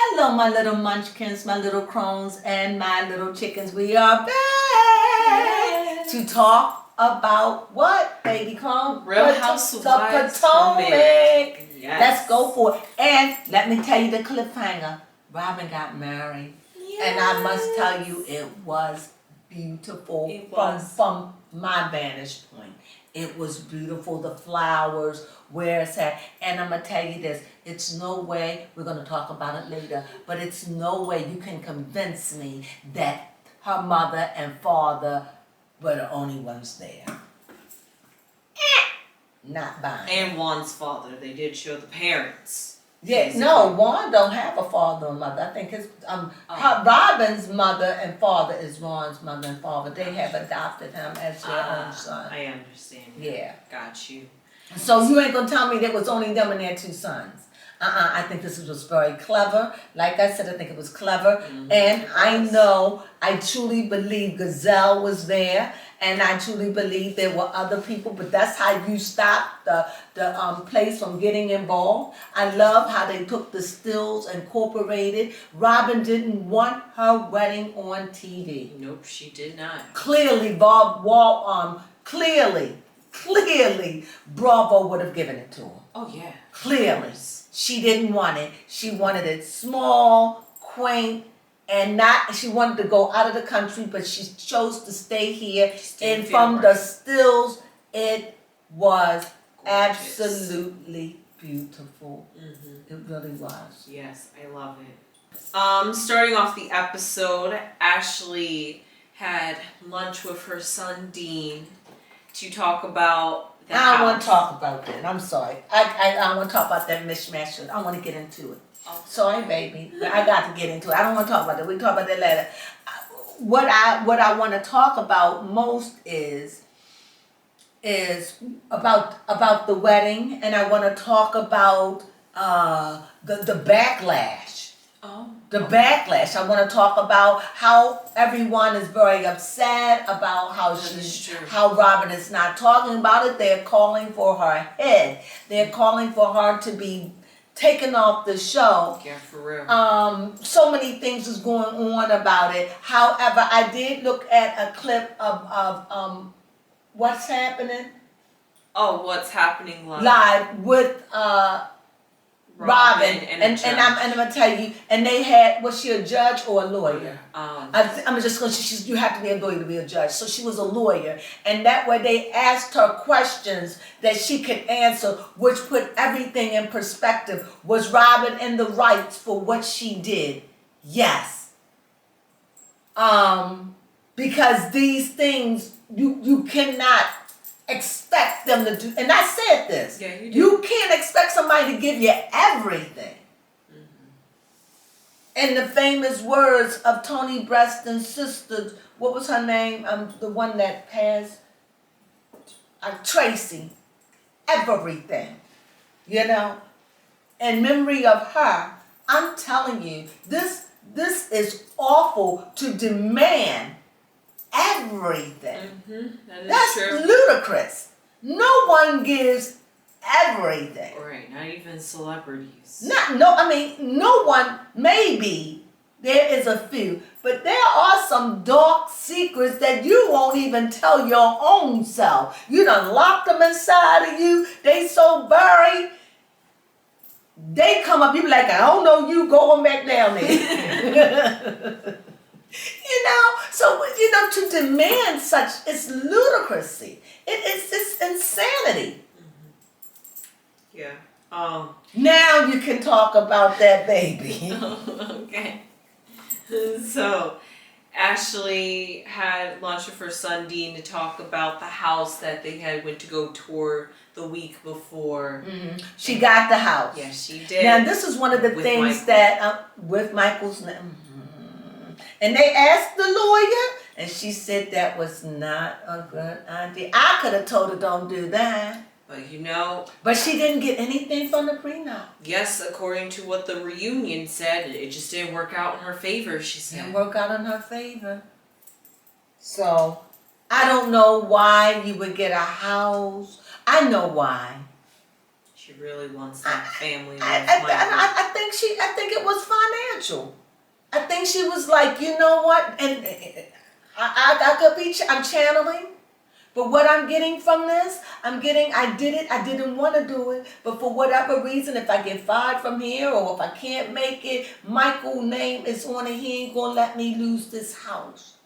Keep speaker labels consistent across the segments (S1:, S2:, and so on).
S1: Hello, my little munchkins, my little crones, and my little chickens. We are back to talk about what, baby crone?
S2: Real Housewives.
S1: The Potomac.
S2: Yes.
S1: Let's go for it. And let me tell you the cliffhanger. Robin got married. Yes. And I must tell you, it was beautiful.
S2: It was.
S1: From my vantage point. It was beautiful, the flowers, where it's at. And I'm going to tell you this, it's no way, we're going to talk about it later, but it's no way you can convince me that her mother and father were the only ones there. Not buying.
S2: And Juan's father, they did show the parents.
S1: Yeah, no, Juan don't have a father and mother. I think his Robin's mother and father is Ron's mother and father. They have adopted him as their own son.
S2: I understand.
S1: Yeah.
S2: Got you.
S1: So you ain't gonna tell me there was only them and their two sons. I think this was very clever. Like I said, I think it was clever. Mm-hmm. And I truly believe Gazelle was there. And I truly believe there were other people, but that's how you stop the place from getting involved. I love how they took the stills, incorporated. Robin didn't want her wedding on TV.
S2: Nope, she did not.
S1: Clearly, clearly, Bravo would have given it to her.
S2: Oh yeah.
S1: Clearly, she didn't want it. She wanted it small, quaint. And she wanted to go out of the country, but she chose to stay here. And from the stills, it was gorgeous. Absolutely beautiful. Mm-hmm. It really was.
S2: Yes, I love it. Starting off the episode, Ashley had lunch with her son Dean to talk about the house.
S1: I don't want to talk about that. I'm sorry. I don't want to talk about that mishmash. I want to get into it. Sorry, baby. I got to get into it. I don't want to talk about that. We can talk about that later. What I want to talk about most is about the wedding, and I want to talk about the backlash. The backlash. I want to talk about how everyone is very upset about how Robin is not talking about it. They're calling for her head. They're calling for her to be taken off the show.
S2: Yeah, for real.
S1: So many things is going on about it. However, I did look at a clip of what's happening.
S2: Oh, what's happening
S1: live with Robin and I'm gonna tell you. And they had, was she a judge or a lawyer? I'm just gonna. You have to be a lawyer to be a judge. So she was a lawyer, and that way they asked her questions that she could answer, which put everything in perspective. Was Robin in the rights for what she did? Yes. Because these things you cannot expect them to do, and I said this.
S2: Yeah, you do.
S1: You can't expect somebody to give you everything. In the famous words of Tony Braxton's sister, what was her name? The one that passed, Tracy. Everything, in memory of her. I'm telling you, this is awful to demand everything. That's true. Ludicrous. No one gives everything.
S2: Right, not even celebrities.
S1: No one. Maybe there is a few, but there are some dark secrets that you won't even tell your own self. You done locked them inside of you. They so buried. They come up, you be like, I don't know you, going back down there. So, to demand such, it's ludicrousy. It's insanity.
S2: Yeah.
S1: Now you can talk about that baby.
S2: Okay. So, Ashley had lunch with her son Dean to talk about the house that they had went to go tour the week before.
S1: She got the house.
S2: Yes, she did.
S1: Now, this is one of the things that, with Michael's name. And they asked the lawyer, and she said that was not a good idea. I could have told her don't do that.
S2: But
S1: she didn't get anything from the prenup.
S2: Yes, according to what the reunion said, it just didn't work out in her favor, she said.
S1: Didn't work out in her favor. So, I don't know why you would get a house. I know why.
S2: She really wants that family with
S1: I
S2: Michael.
S1: I think it was financial. I think she was like, you know what? And I could be, I'm channeling. But what I'm getting from this, I did it, I didn't want to do it, but for whatever reason, if I get fired from here or if I can't make it, Michael's name is on it, he ain't gonna let me lose this house.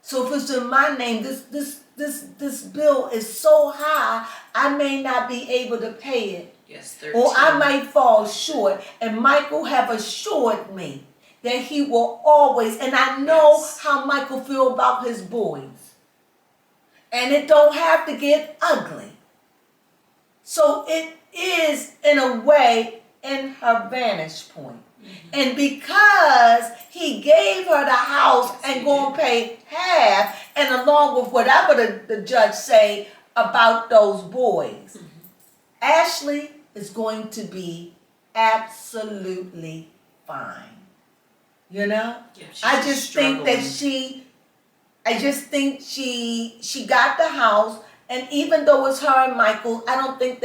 S1: So if it's in my name, this bill is so high, I may not be able to pay it.
S2: Yes, 13.
S1: Or I might fall short. And Michael have assured me that he will always, and I know how Michael feel about his boys. And it don't have to get ugly. So it is, in a way, in her vantage point. Mm-hmm. And because he gave her the house and gonna pay half, and along with whatever the judge say about those boys, Ashley is going to be absolutely fine. You know?
S2: Yeah,
S1: I just think that she got the house, and even though it's her and Michael, I don't think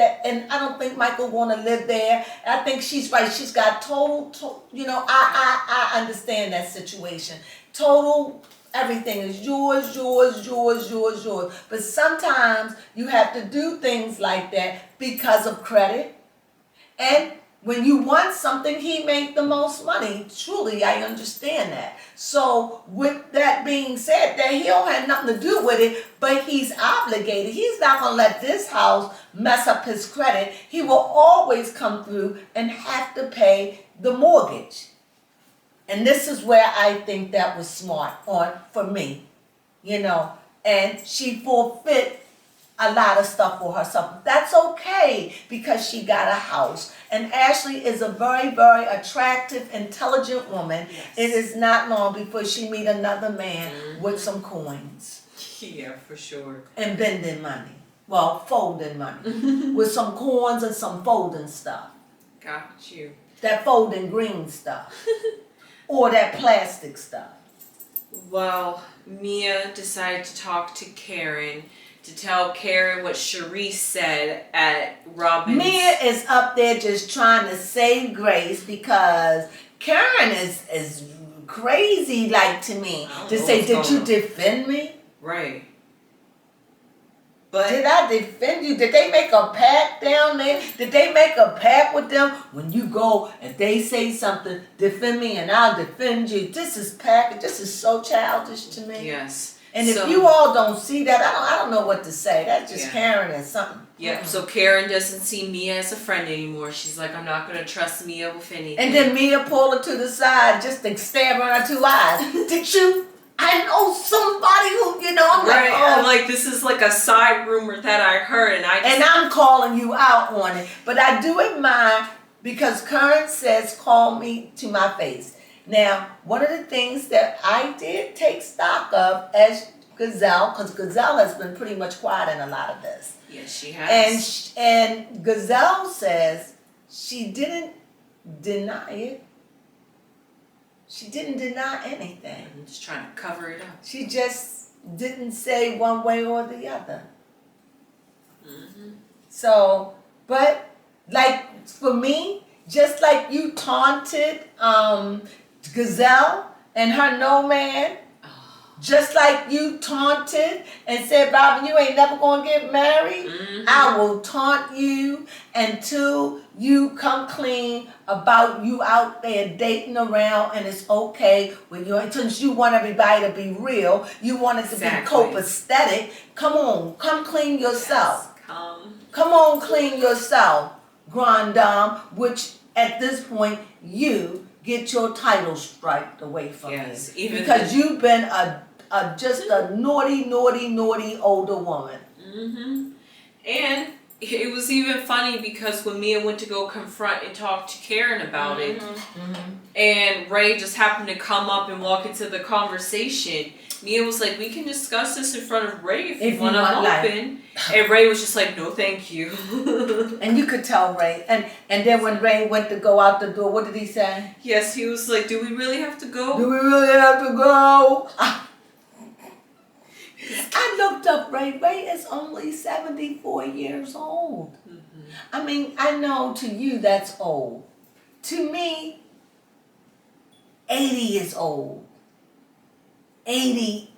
S1: Michael want to live there. I think she's right. She's got total, you know, I understand that situation. Total, everything is yours. But sometimes you have to do things like that because of credit. And when you want something, he made the most money. Truly, I understand that. So with that being said, that he don't have nothing to do with it, but he's obligated. He's not going to let this house mess up his credit. He will always come through and have to pay the mortgage. And this is where I think that was smart for me, you know. And she forfeit a lot of stuff for herself. That's okay because she got a house. And Ashley is a very, very attractive, intelligent woman. Yes. It is not long before she meet another man with some coins.
S2: Yeah, for sure.
S1: And bending money. Well, folding money. With some coins and some folding stuff.
S2: Got you.
S1: That folding green stuff. Or that plastic stuff.
S2: Well, Mia decided to talk to Karen to tell Karen what Sharice said at Robin's.
S1: Mia is up there just trying to save grace because Karen is crazy, like, to me. To say, did you defend me?
S2: Right. But
S1: did I defend you? Did they make a pact down there? Did they make a pact with them? When you go, if they say something, defend me and I'll defend you. This is so childish to me.
S2: Yes.
S1: And if you all don't see that, I don't know what to say. That's just Karen or something.
S2: Yep. So Karen doesn't see Mia as a friend anymore. She's like, I'm not going to trust Mia with anything.
S1: And then Mia pulled her to the side just to stab her in her 2 eyes. Did you? I know somebody who, you know, I'm
S2: right.
S1: like, oh.
S2: I'm like, this is like a side rumor that I heard, and
S1: I'm calling you out on it. But I do admire, because Karen says, call me to my face. Now, one of the things that I did take stock of as Gazelle, because Gazelle has been pretty much quiet in a lot of this.
S2: Yes, she has.
S1: And Gazelle says she didn't deny it. She didn't deny anything.
S2: I'm just trying to cover it up.
S1: She just didn't say one way or the other.
S2: Mm-hmm.
S1: So, but like for me, just like you taunted Gazelle and her no man, just like you taunted and said, Robin, you ain't never gonna get married, I will taunt you until you come clean about you out there dating around, and it's okay when you, since you want everybody to be real, you want it to be copacetic. Come on, come clean yourself.
S2: Yes,
S1: come on, clean yourself, Grand Dame, which at this point you get your title striped away from you. Because you've been just a naughty older woman.
S2: Mm-hmm. And it was even funny because when Mia went to go confront and talk to Karen about it, and Ray just happened to come up and walk into the conversation, Mia was like, we can discuss this in front of Ray if you want to open. And Ray was just like, no, thank you.
S1: And you could tell Ray. And then when Ray went to go out the door, what did he say?
S2: Yes, he was like, do we really have to go?
S1: Do we really have to go? I looked up Ray. Ray is only 74 years old. I mean, I know to you that's old. To me, 80 is old. 80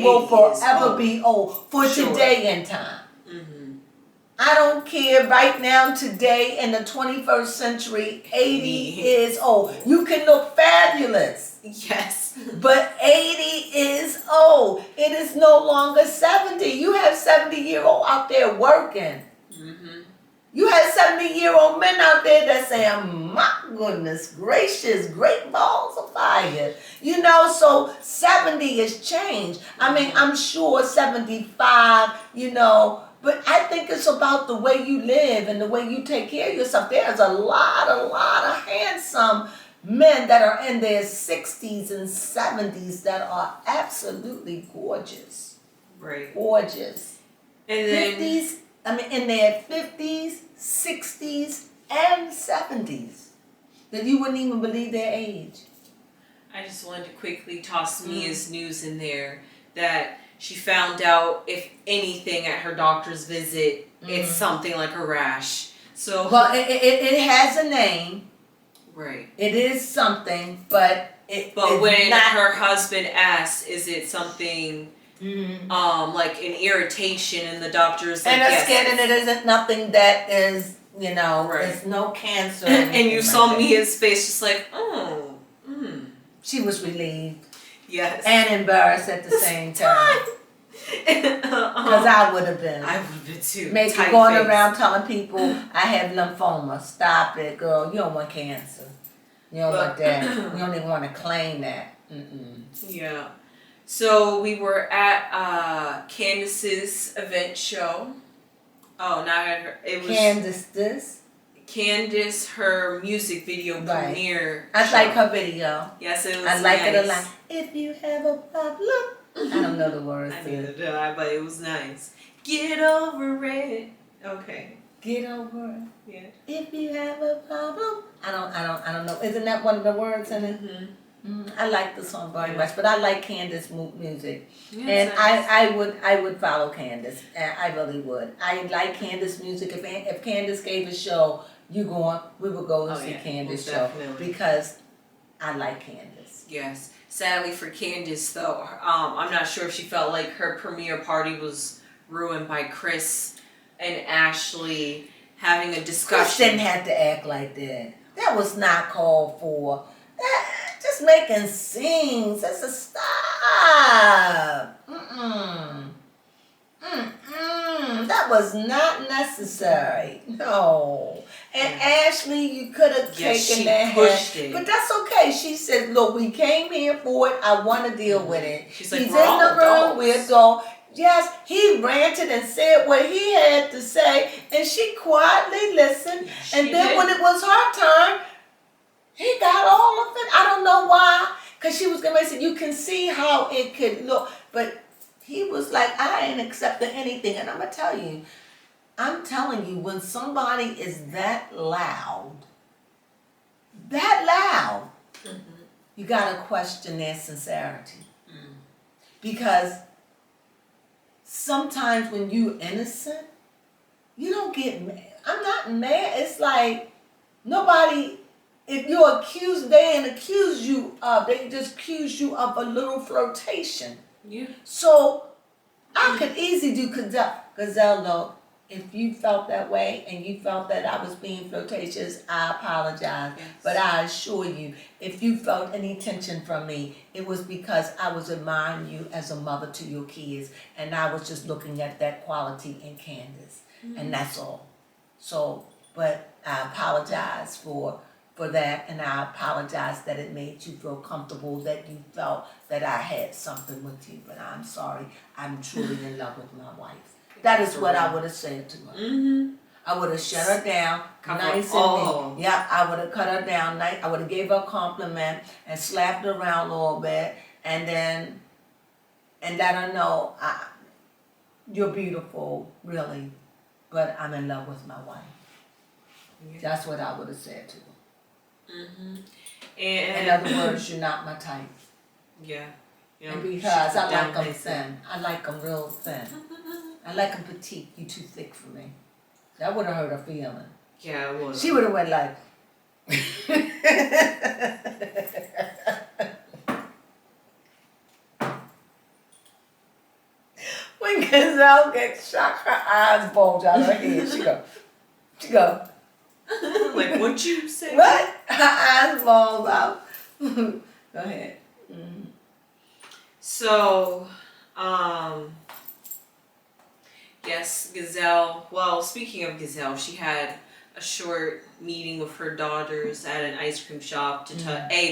S1: will forever be old for today and time. I don't care right now, today, in the 21st century, 80 is old. You can look fabulous.
S2: Yes.
S1: But 80 is old. It is no longer 70. You have 70-year-old out there working. You have 70-year-old men out there that say, my goodness gracious, great balls of fire. You know, so 70 is changed. I mean, I'm sure 75, you know, but I think it's about the way you live and the way you take care of yourself. There's a lot of handsome men that are in their 60s and 70s that are absolutely gorgeous.
S2: Right.
S1: Gorgeous.
S2: And then
S1: 50s, I mean, in their 50s, 60s, and 70s. That you wouldn't even believe their age.
S2: I just wanted to quickly toss Mia's news in there that she found out, if anything, at her doctor's visit, it's something like a rash. So,
S1: well, it has a name.
S2: Right.
S1: It is something, but
S2: when her husband asked, is it something like an irritation, and the doctor's like,
S1: and skin, and it isn't nothing that is, you know, it's no cancer.
S2: And you saw Mia's face just like,
S1: She was relieved.
S2: Yes.
S1: And embarrassed at the same time. Because I would have been.
S2: I would have been too.
S1: Maybe going around telling people I have lymphoma. Stop it, girl. You don't want cancer. You don't want that. You don't even want to claim that.
S2: Yeah. So we were at Candace's event show. Oh, not at her. It was Candace, her music video premiere.
S1: I like her video.
S2: Yes, it was
S1: I like it a lot. If you have a problem. I don't know the words.
S2: Neither do I, but it was nice. Get over it. Okay.
S1: Get over it.
S2: Yeah. If
S1: you have a problem. I don't know. Isn't that one of the words in it? I like the song very much, but I like Candace music, and I would follow Candace. I really would. I like Candace music. If Candace gave a show, we would go and see Candace show because I like Candace.
S2: Yes. Sadly for Candace, though, I'm not sure if she felt like her premiere party was ruined by Chris and Ashley having a discussion.
S1: Chris didn't have to act like that. That was not called for. Just making scenes. That's a stop. That was not necessary. No. And Ashley, you could have taken that head. But that's okay. She said, look, we came here for it. I want to deal with it.
S2: She's like,
S1: he's in the room. We'll go. Yes, he ranted and said what he had to say. And she quietly listened. And then when it was her turn, he got all of it. I don't know why. Because she was going to say, you can see how it could look. But he was like, I ain't accepting anything. And I'm telling you, when somebody is that loud, you got to question their sincerity. Because sometimes when you're innocent, you don't get mad. I'm not mad. It's like nobody... If you're accused, they ain't accuse you of. They just accuse you of a little flirtation.
S2: Yeah.
S1: So I could easily do Gazelle, though. If you felt that way and you felt that I was being flirtatious, I apologize. Yes. But I assure you, if you felt any tension from me, it was because I was admiring you as a mother to your kids, and I was just looking at that quality in Candace, and that's all. So, but I apologize for that, and I apologize that it made you feel comfortable, that you felt that I had something with you, but I'm sorry. I'm truly in love with my wife. That is what I would have said to her. I would have shut her down, nice and neat. Yeah, I would have cut her down, nice. I would have gave her a compliment and slapped her around a little bit, and let her know, you're beautiful, really, but I'm in love with my wife. Yeah. That's what I would have said to her.
S2: And
S1: in other words, you're not my type.
S2: Yeah.
S1: And because I like them thin. I like them real thin. I like them petite. You too thick for me. That would have hurt her feeling.
S2: Yeah, it would.
S1: She would have went like. When Gazelle gets shot, her eyes bulge out of her head. She go.
S2: Like, what you say?
S1: What? Her eyes bulge out. Go ahead. Mm-hmm.
S2: So, yes, Gazelle. Well, speaking of Gazelle, she had a short meeting with her daughters at an ice cream shop to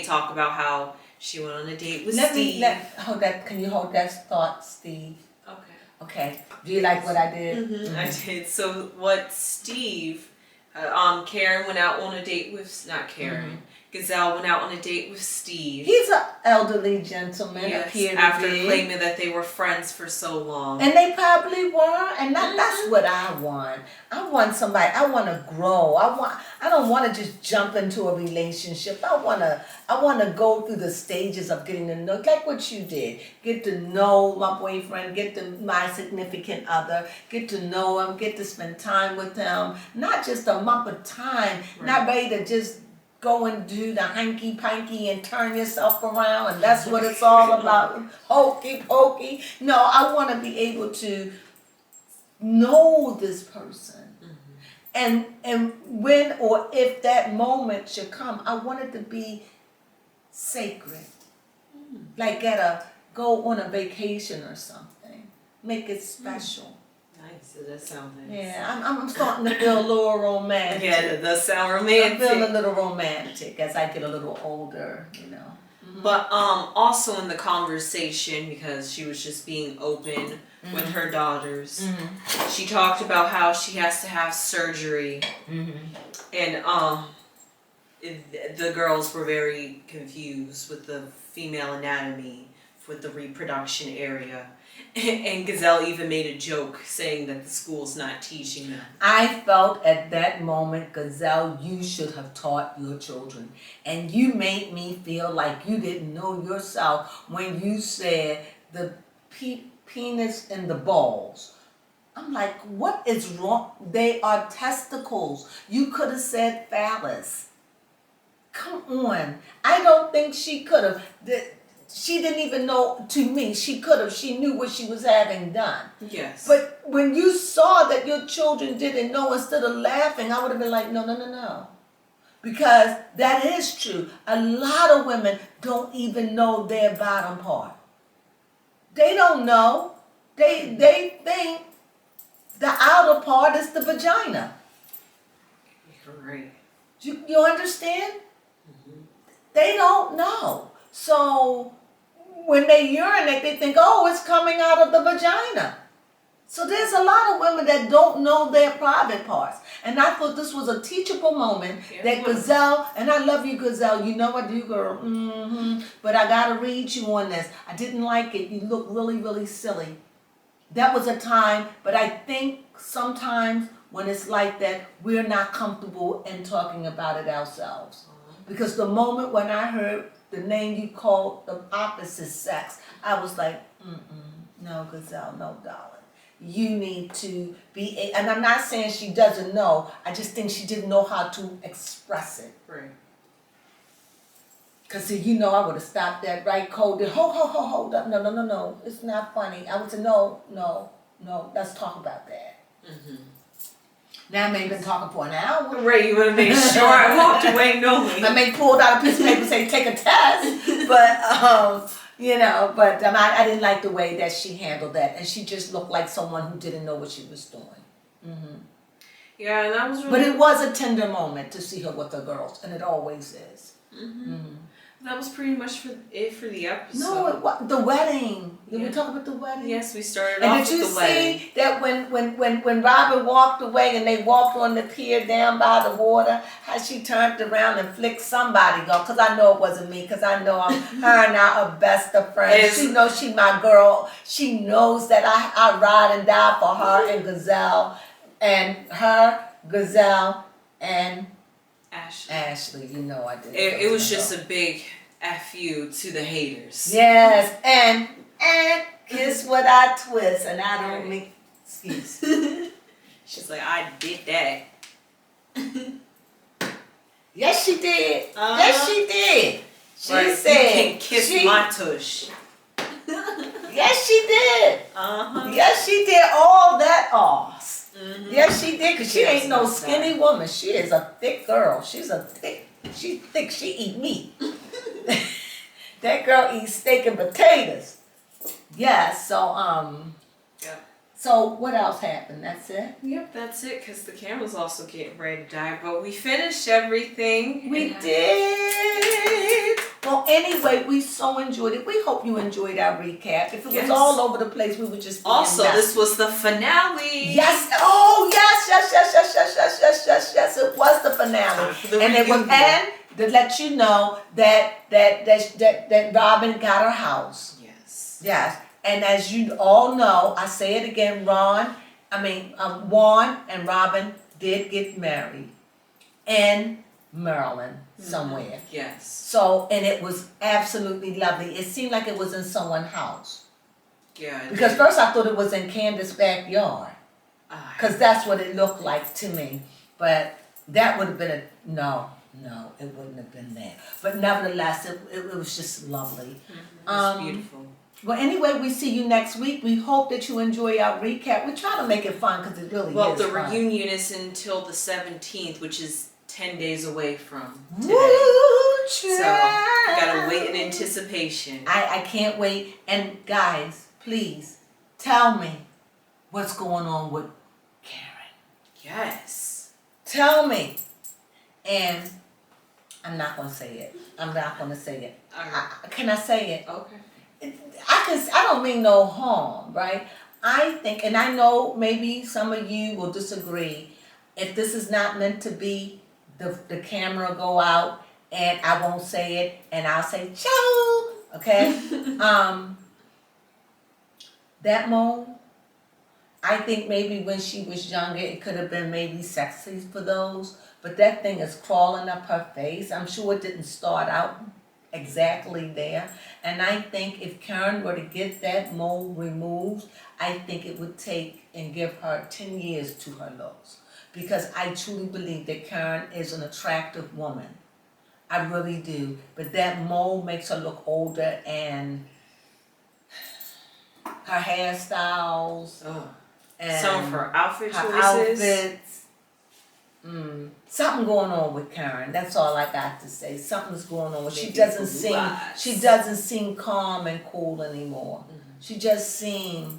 S2: talk about how she went on a date with Steve.
S1: Hold that. Can you hold that thought, Steve?
S2: Okay.
S1: Okay. Do you like what I did?
S2: Mm-hmm. I did. So what Steve, Karen went out on a date with, not Karen, Gazelle went out on a date with Steve.
S1: He's an elderly gentleman, appeared
S2: after claiming that they were friends for so long.
S1: And they probably were, and that's what I want. I want somebody, I want to grow. I don't want to just jump into a relationship. I want to go through the stages of getting to know, like what you did. Get to know my boyfriend, get to my significant other, get to know him, get to spend time with him. Not just a month of time, not ready to just go and do the hanky-panky and turn yourself around, and that's what it's all about. Hokey pokey. No, I want to be able to know this person. And when or if that moment should come, I want it to be sacred. Like go on a vacation or something. Make it special.
S2: Nice. That sounds nice.
S1: Yeah, I'm starting to feel a little romantic.
S2: Yeah, it does sound romantic.
S1: I feel a little romantic as I get a little older, you know.
S2: But also in the conversation, because she was just being open with her daughters, she talked about how she has to have surgery, and the girls were very confused with the female anatomy, with the reproduction area. And Gazelle even made a joke saying that the school's not teaching them.
S1: I felt at that moment, Gazelle, you should have taught your children. And you made me feel like you didn't know yourself when you said the penis and the balls. I'm like, what is wrong? They are testicles. You could have said phallus. Come on. I don't think she could have. She didn't even know, to me, she could have. She knew what she was having done.
S2: Yes.
S1: But when you saw that your children didn't know, instead of laughing, I would have been like, no. Because that is true. A lot of women don't even know their bottom part. They don't know. They think the outer part is the vagina.
S2: Right.
S1: You understand? They don't know. So when they urinate, they think, oh, it's coming out of the vagina. So there's a lot of women that don't know their private parts. And I thought this was a teachable moment that Gazelle, and I love you, Gazelle. You know I do, girl. But I got to read you on this. I didn't like it. You look really, really silly. That was a time, but I think sometimes when it's like that, we're not comfortable in talking about it ourselves. Because the moment when I heard the name you called the opposite sex, I was like, no, Gazelle, no, darling. You need to be, and I'm not saying she doesn't know, I just think she didn't know how to express it.
S2: Right.
S1: Because, see, you know, I would have stopped that right cold. Hold up. No. It's not funny. I would say, no. Let's talk about that. Now I may have been talking for an hour.
S2: Right, you want to make sure I walked away knowing.
S1: I may pulled out a piece of paper and say, take a test. But, I didn't like the way that she handled that. And she just looked like someone who didn't know what she was doing.
S2: Yeah, that was really...
S1: But it was a tender moment to see her with the girls. And it always is.
S2: That was pretty much it for the episode.
S1: No, the wedding. Did we talk about the wedding?
S2: Yes, we started off with the wedding.
S1: And did you see that when Robin walked away and they walked on the pier down by the water, how she turned around and flicked somebody off? Because I know it wasn't me, because I know her and I are best of friends. She knows she my girl. She knows that I ride and die for her and Gazelle. And her, Gazelle, and Ashley, you know I did.
S2: It was just a big F you to the haters.
S1: Yes, and kiss what I twist, and I don't make excuses.
S2: She's like, I did that.
S1: Yes, she did. Yes, she did. She
S2: Right.
S1: said,
S2: you can kiss my tush.
S1: Yes, she did. Yes, she did all that ass. Yes, she did, because she ain't no skinny woman. She is a thick girl. She's thick. She eat meat. That girl eats steak and potatoes. Yes, so,
S2: Yeah.
S1: So what else happened? That's it?
S2: Yep, that's it, because the camera's also getting ready to die. But we finished everything.
S1: We did. Well, anyway, we so enjoyed it. We hope you enjoyed our recap. If it was all over the place, we would just be
S2: also,
S1: messy.
S2: this was the finale.
S1: Yes. Oh, yes. It was the finale. And it was, and to let you know that Robin got her house.
S2: Yes.
S1: Yes. And as you all know, I say it again, Juan and Robin did get married in Maryland somewhere.
S2: Yes.
S1: So, and it was absolutely lovely. It seemed like it was in someone's house.
S2: Yeah.
S1: Because first I thought it was in Candace's backyard. Because that's what it looked like to me. But that would have been no, it wouldn't have been there. But nevertheless, it was just lovely.
S2: It was beautiful.
S1: Well, anyway, we see you next week. We hope that you enjoy our recap. We try to make it fun because it really is
S2: Well, the
S1: fun.
S2: reunion is until the 17th, which is 10 days away from today. So, gotta wait in anticipation.
S1: I can't wait. And guys, please, tell me what's going on with Karen.
S2: Yes.
S1: Tell me. And I'm not going to say it. I'm not going to say it. Can I say it?
S2: Okay.
S1: I don't mean no harm, right? I think, and I know maybe some of you will disagree, if this is not meant to be, the camera go out and I won't say it and I'll say, ciao, okay? That Mo, I think maybe when she was younger, it could have been maybe sexy for those, but that thing is crawling up her face. I'm sure it didn't start out exactly there. And I think if Karen were to get that mole removed, I think it would take and give her 10 years to her looks. Because I truly believe that Karen is an attractive woman. I really do. But that mole makes her look older, and her hairstyles. And
S2: some of her outfit choices.
S1: Outfits. Something going on with Karen. That's all I got to say. Something's going on. She doesn't seem calm and cool anymore. She just seems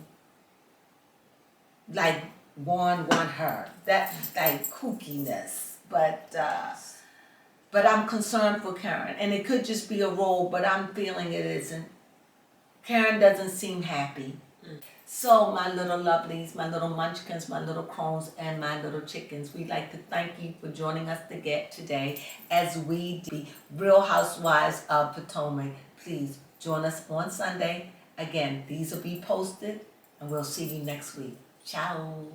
S1: like want her. That like kookiness. But I'm concerned for Karen. And it could just be a role, but I'm feeling it isn't. Karen doesn't seem happy. So my little lovelies, my little munchkins, my little crones, and my little chickens, we'd like to thank you for joining us today as we do Real Housewives of Potomac. Please join us on Sunday. Again, these will be posted, and we'll see you next week. Ciao.